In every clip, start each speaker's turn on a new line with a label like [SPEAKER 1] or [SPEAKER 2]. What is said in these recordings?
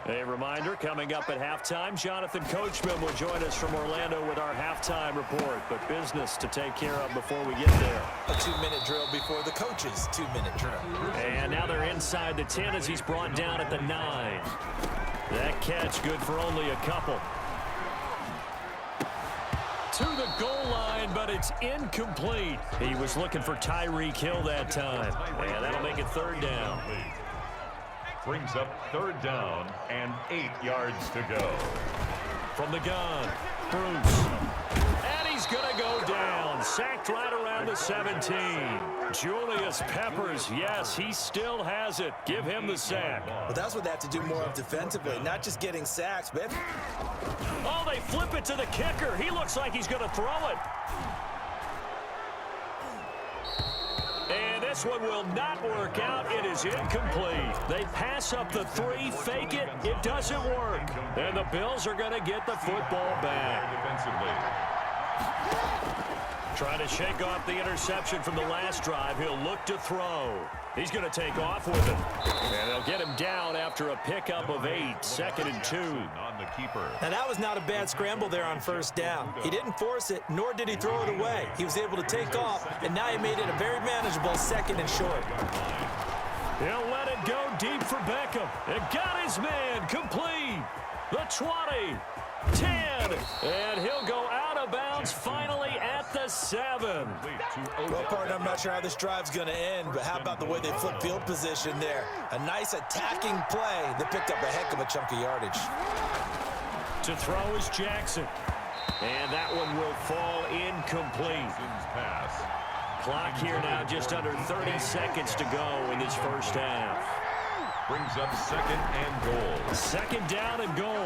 [SPEAKER 1] A reminder, coming up at halftime, Jonathan Coachman will join us from Orlando with our halftime report. But business to take care of before we get there.
[SPEAKER 2] A 2-minute drill before the coach's 2-minute drill.
[SPEAKER 1] And now they're inside the 10 as he's brought down at the 9. That catch good for only a couple. To the goal line, but it's incomplete. He was looking for Tyreek Hill that time. And that'll make it 3rd down.
[SPEAKER 3] Brings up 3rd down and 8 yards to go.
[SPEAKER 1] From the gun, Bruce. And he's going to go down. Sacked right around the 17. Julius Peppers, yes, he still has it. Give him the sack.
[SPEAKER 2] Well, that's what they have to do more of defensively, not just getting sacks, but...
[SPEAKER 1] Oh, they flip it to the kicker. He looks like he's going to throw it. And this one will not work out. It is incomplete. They pass up the 3, fake it. It doesn't work. And the Bills are going to get the football back. Trying to shake off the interception from the last drive. He'll look to throw. He's going to take off with it. And they'll get him down after a pickup of 8. 2nd and 2.
[SPEAKER 2] Now, that was not a bad scramble there on 1st down. He didn't force it, nor did he throw it away. He was able to take off, and now he made it a very manageable 2nd and short.
[SPEAKER 1] He'll let it go deep for Beckham. And got his man complete. The 20. 10, and he'll go out of bounds finally at the 7.
[SPEAKER 2] Well, partner, I'm not sure how this drive's going to end, but how about the way they flip field position there? A nice attacking play that picked up a heck of a chunk of yardage.
[SPEAKER 1] To throw is Jackson, and that one will fall incomplete. Clock here now just under 30 seconds to go in this 1st half.
[SPEAKER 3] Brings up 2nd and goal.
[SPEAKER 1] 2nd down and goal.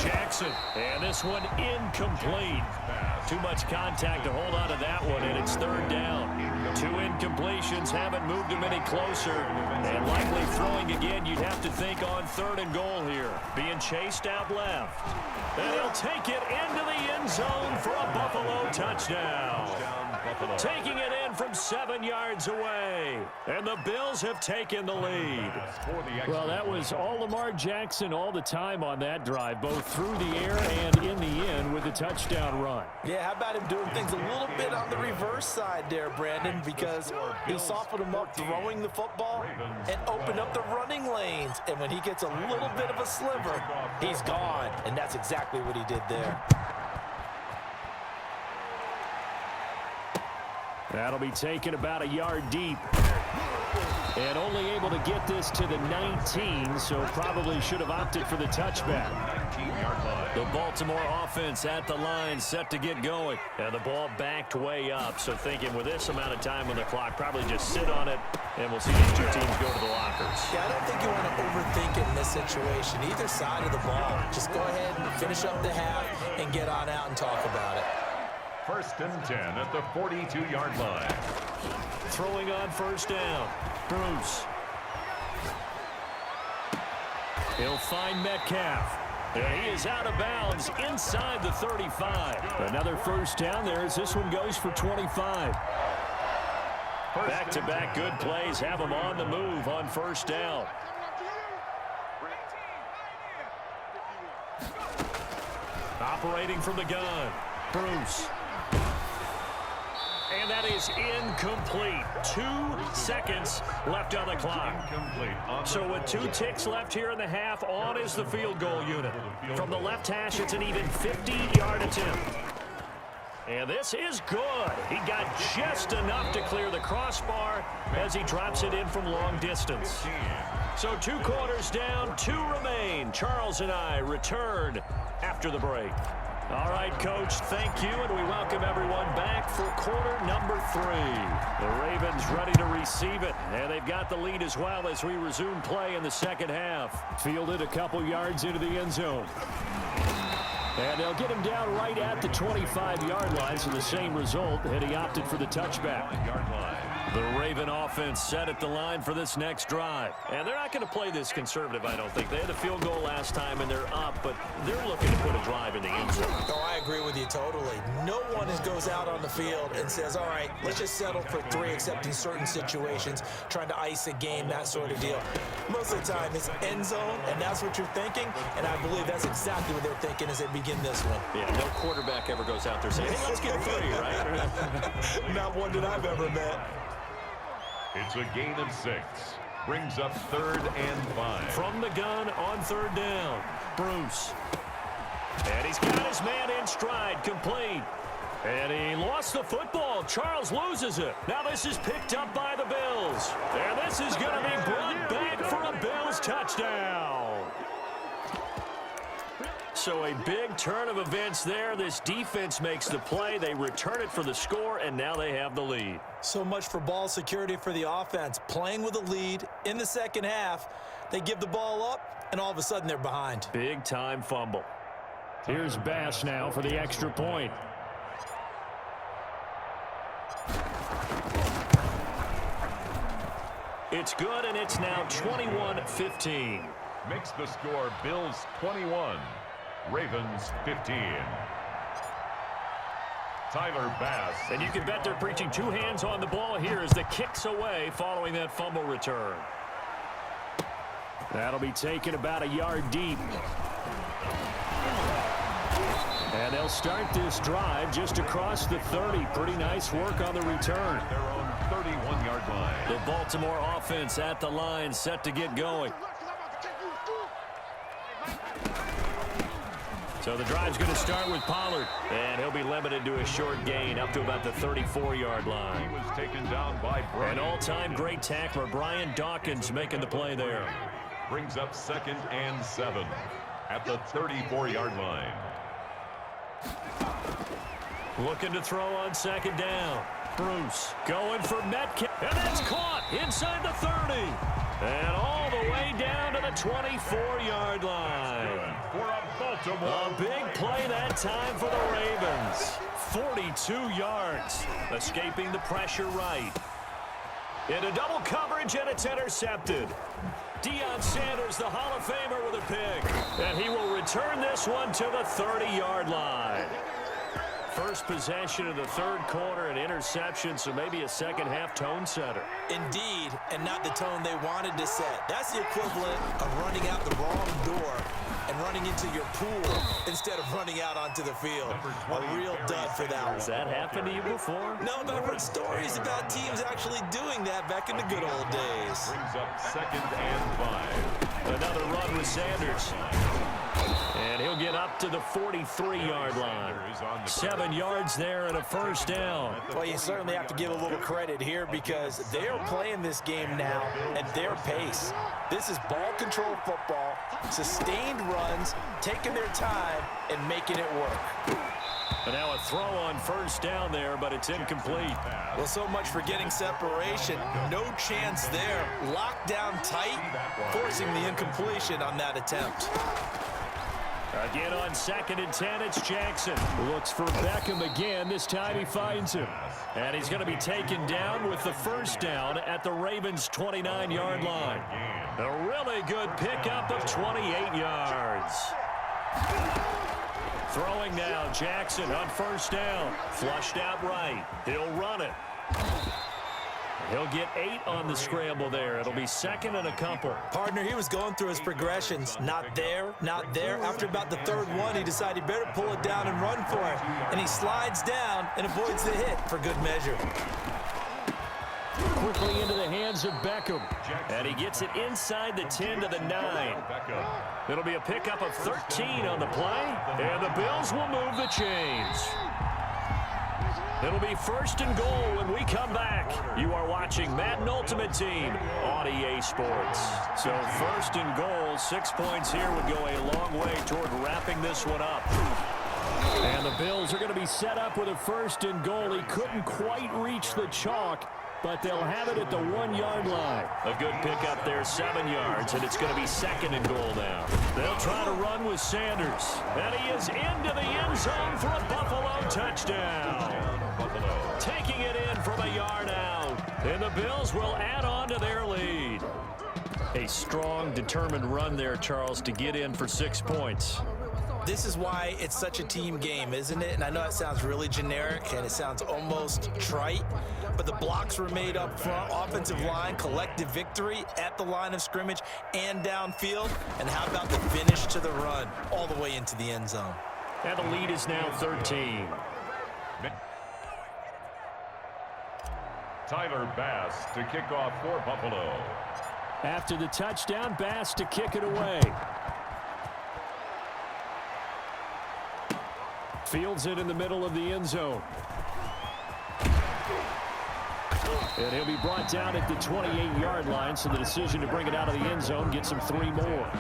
[SPEAKER 1] Jackson. And this one incomplete. Too much contact to hold on to that one, and it's 3rd down. 2 incompletions haven't moved him any closer. And likely throwing again, you'd have to think on 3rd and goal here. Being chased out left. And he'll take it into the end zone for a Buffalo touchdown. Taking it in from 7 yards away. And the Bills have taken the lead. Well, that was all Lamar Jackson all the time on that drive, both through the air and in the end with a touchdown run.
[SPEAKER 2] Yeah, how about him doing things a little bit on the reverse side there, Brandon, because he softened him up throwing the football and opened up the running lanes. And when he gets a little bit of a sliver, he's gone. And that's exactly what he did there.
[SPEAKER 1] That'll be taken about a yard deep. And only able to get this to the 19, so probably should have opted for the touchback.
[SPEAKER 3] 19-yard line.
[SPEAKER 1] The Baltimore offense at the line, set to get going. And the ball backed way up, so thinking with this amount of time on the clock, probably just sit on it, and we'll see these 2 teams go to the lockers.
[SPEAKER 2] Yeah, I don't think you want to overthink it in this situation. Either side of the ball, just go ahead and finish up the half and get on out and talk about it.
[SPEAKER 3] 1st and 10 at the 42-yard line.
[SPEAKER 1] Throwing on 1st down. Bruce. He'll find Metcalf. And he is out of bounds inside the 35. Another 1st down there as this one goes for 25. Back-to-back good plays have him on the move on 1st down. Operating from the gun. Bruce. And that is incomplete. 2 seconds left on the clock. So with 2 ticks left here in the half, on is the field goal unit. From the left hash, it's an even 50-yard attempt. And this is good. He got just enough to clear the crossbar as he drops it in from long distance. So 2 quarters down, 2 remain. Charles and I return after the break. All right, Coach, thank you, and we welcome everyone back for quarter number 3. The Ravens ready to receive it, and they've got the lead as well as we resume play in the 2nd half. Fielded a couple yards into the end zone. And they'll get him down right at the 25-yard line, so the same result, and he opted for the touchback. The Raven offense set at the line for this next drive. And they're not going to play this conservative, I don't think. They had a field goal last time, and they're up, but they're looking to put a drive in the end zone.
[SPEAKER 2] Oh, I agree with you totally. No one goes out on the field and says, all right, let's just settle for 3, except in certain situations, trying to ice a game, that sort of deal. Most of the time, it's end zone, and that's what you're thinking, and I believe that's exactly what they're thinking as they begin this one.
[SPEAKER 1] Yeah, no quarterback ever goes out there saying, hey, let's get 3, right?
[SPEAKER 2] Not one that I've ever met.
[SPEAKER 3] It's a gain of 6. Brings up 3rd and 5.
[SPEAKER 1] From the gun on 3rd down, Bruce. And he's got his man in stride, complete. And he lost the football. Charles loses it. Now this is picked up by the Bills. And this is going to be brought back for a Bills touchdown. So a big turn of events there. This defense makes the play. They return it for the score, and now they have the lead.
[SPEAKER 2] So much for ball security for the offense. Playing with a lead in the second half. They give the ball up, and all of a sudden they're behind.
[SPEAKER 1] Big time fumble. Here's Bass now for the extra point. It's good, and it's now 21-15.
[SPEAKER 3] Makes the score Bills 21, Ravens 15. Tyler Bass.
[SPEAKER 1] And you can bet they're preaching 2 hands on the ball here as the kick's away following that fumble return. That'll be taken about a yard deep. And they'll start this drive just across the 30. Pretty nice work on the return.
[SPEAKER 3] Their own 31-yard line.
[SPEAKER 1] The Baltimore offense at the line, set to get going. So the drive's going to start with Pollard, and he'll be limited to a short gain up to about the 34-yard line.
[SPEAKER 3] He was taken down by Brian.
[SPEAKER 1] An all-time great tackler, Brian Dawkins, making the play there.
[SPEAKER 3] Brings up 2nd and 7 at the 34-yard line.
[SPEAKER 1] Looking to throw on 2nd down. Bruce going for Metcalf, and that's caught inside the 30. And all the way down to the 24-yard line.
[SPEAKER 3] For a Baltimore.
[SPEAKER 1] A big play that time for the Ravens. 42 yards, escaping the pressure right. Into double coverage, and it's intercepted. Deion Sanders, the Hall of Famer, with a pick. And he will return this one to the 30-yard line. First possession of the 3rd quarter, an interception, so maybe a second-half tone setter.
[SPEAKER 2] Indeed, and not the tone they wanted to set. That's the equivalent of running out the wrong door and running into your pool instead of running out onto the field. A real dud for that one.
[SPEAKER 1] Has that happened to you before?
[SPEAKER 2] No, but I've heard stories about teams actually doing that back in the good old days.
[SPEAKER 3] Brings up 2nd and 5.
[SPEAKER 1] Another run with Sanders. And he'll get up to the 43-yard line. 7 yards there and a 1st down.
[SPEAKER 2] Well, you certainly have to give a little credit here because they are playing this game now at their pace. This is ball control football, sustained runs, taking their time, and making it work.
[SPEAKER 1] And now a throw on 1st down there, but it's incomplete.
[SPEAKER 2] Well, so much for getting separation. No chance there. Locked down tight, forcing the incompletion on that attempt.
[SPEAKER 1] Again on 2nd and 10, it's Jackson. Looks for Beckham again. This time he finds him. And he's going to be taken down with the 1st down at the Ravens' 29-yard line. A really good pickup of 28 yards. Throwing now, Jackson on 1st down. Flushed out right. He'll run it. He'll get 8 on the scramble there. It'll be 2nd and a couple.
[SPEAKER 2] Partner, he was going through his progressions. Not there, not there. After about the 3rd one, he decided he better pull it down and run for it. And he slides down and avoids the hit for good measure.
[SPEAKER 1] Quickly into the hands of Beckham. And he gets it inside the 10 to the 9. It'll be a pickup of 13 on the play. And the Bills will move the chains. It'll be 1st and goal when we come back. You are watching Madden Ultimate Team on EA Sports. So 1st and goal, 6 points here would go a long way toward wrapping this one up. And the Bills are going to be set up with a 1st and goal. He couldn't quite reach the chalk, but they'll have it at the 1-yard line. A good pickup there, 7 yards, and it's going to be 2nd and goal now. They'll try to run with Sanders, and he is into the end zone for a Buffalo touchdown. Taking it in from a yard out. And the Bills will add on to their lead. A strong, determined run there, Charles, to get in for 6 points.
[SPEAKER 2] This is why it's such a team game, isn't it? And I know it sounds really generic and it sounds almost trite, but the blocks were made up front, offensive line, collective victory at the line of scrimmage and downfield. And how about the finish to the run all the way into the end zone?
[SPEAKER 1] And the lead is now 13.
[SPEAKER 3] Tyler Bass to kick off for Buffalo.
[SPEAKER 1] After the touchdown, Bass to kick it away. Fields it in the middle of the end zone. And he'll be brought down at the 28-yard line, so the decision to bring it out of the end zone gets him 3 more.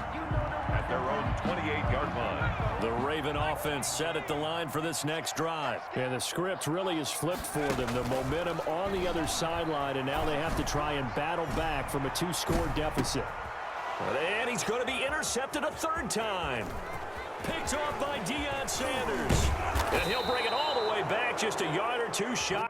[SPEAKER 3] At their own 28-yard line.
[SPEAKER 1] The Raven offense set at the line for this next drive. And the script really is flipped for them. The momentum on the other sideline, and now they have to try and battle back from a 2-score deficit. And he's going to be intercepted a 3rd time. Picked off by Deion Sanders. And he'll bring it all the way back, just a yard or 2 shy.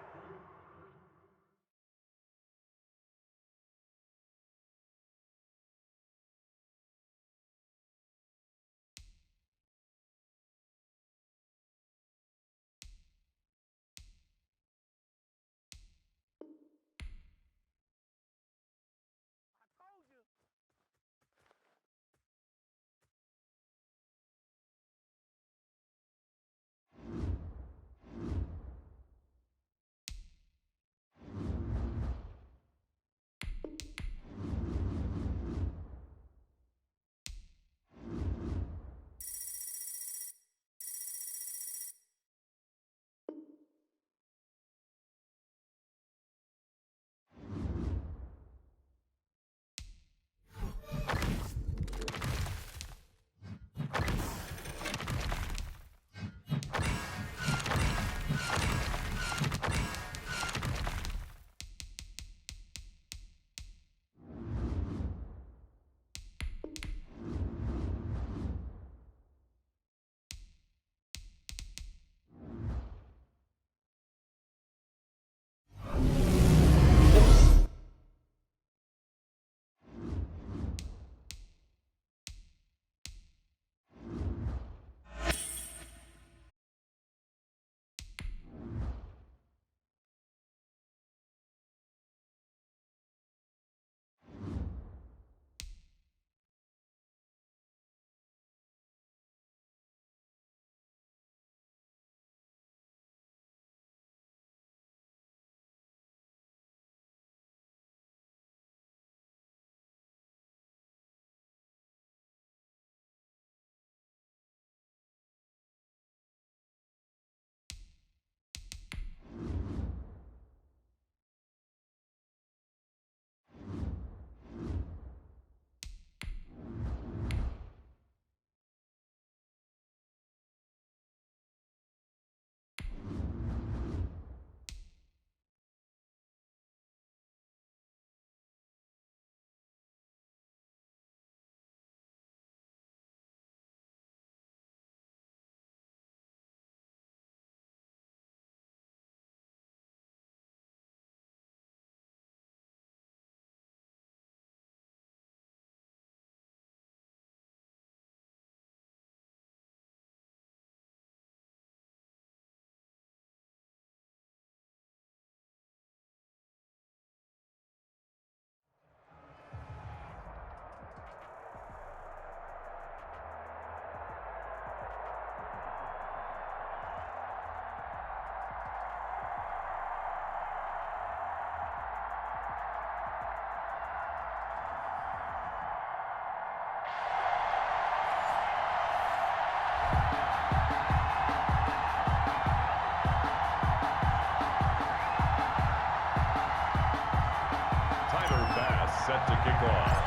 [SPEAKER 3] set to kick off.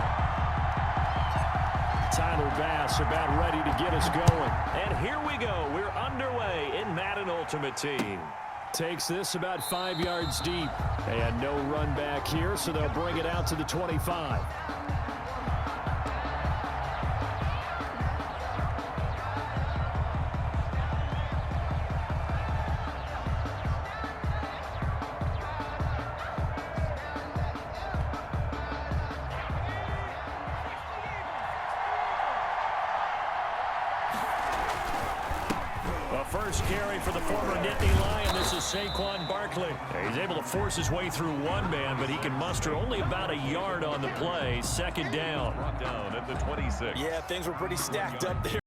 [SPEAKER 1] Tyler Bass about ready to get us going. And here we go. We're underway in Madden Ultimate Team. Takes this about 5 yards deep. And no run back here, so they'll bring it out to the 25. The first carry for the former Nittany Lion. This is Saquon Barkley. He's able to force his way through one man, but he can muster only about a yard on the play. Second down.
[SPEAKER 3] Brought down at the 26.
[SPEAKER 2] Yeah, things were pretty stacked up there.